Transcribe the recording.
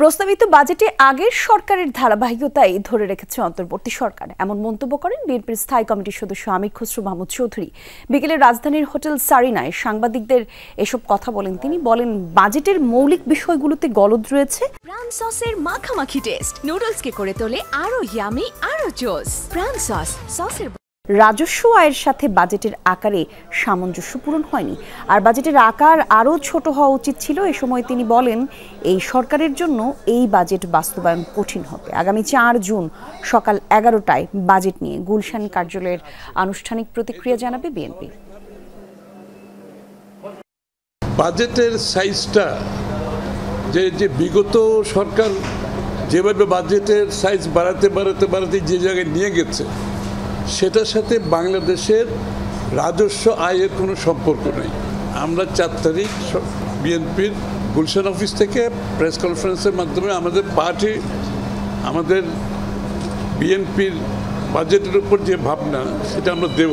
প্রস্তাবিত বাজেটে আগের সরকারের ধারাবাহিকতাই ধরে রেখেছে অন্তর্বর্তী সরকার, এমন মন্তব্য করেন বিএনপির স্থায়ী কমিটির সদস্য আমির খসরু মাহমুদ চৌধুরী। বিকেলে রাজধানীর হোটেল সারিনায় সাংবাদিকদের এসব কথা বলেন তিনি। বলেন, বাজেটের মৌলিক বিষয়গুলোতে গলদ রয়েছে। প্রাণ সসের মাখামাখি টেস্ট নুডলসকে করে তোলে আরো ইয়ামি আরো জোস। প্রাণ সসের রাজস্ব আয়ের সাথে বাজেটের আকারে সামঞ্জস্য পূরণ হয়নি, আর বাজেটের আকার আরও ছোট হওয়া উচিত ছিল। এ সময় তিনি বলেন, এই সরকারের জন্য এই বাজেট বাস্তবায়ন কঠিন হবে। আগামী 4 জুন সকাল 11টায় বাজেট নিয়ে গুলশান কার্যালয়ের আনুষ্ঠানিক প্রতিক্রিয়া জানাবে বিএনপি। বাজেটের সাইজটা যে বিগত সরকার যেভাবে বাজেটের সাইজ বাড়াতে যে জায়গায় নিয়ে গেছে, সেটার সাথে বাংলাদেশের রাজস্ব আয়ের কোনো সম্পর্ক নেই। আমরা 4 তারিখ বিএনপির গুলশান অফিস থেকে প্রেস কনফারেন্সের মাধ্যমে আমাদের বিএনপির বাজেটের উপর যে ভাবনা, সেটা আমরা দেব।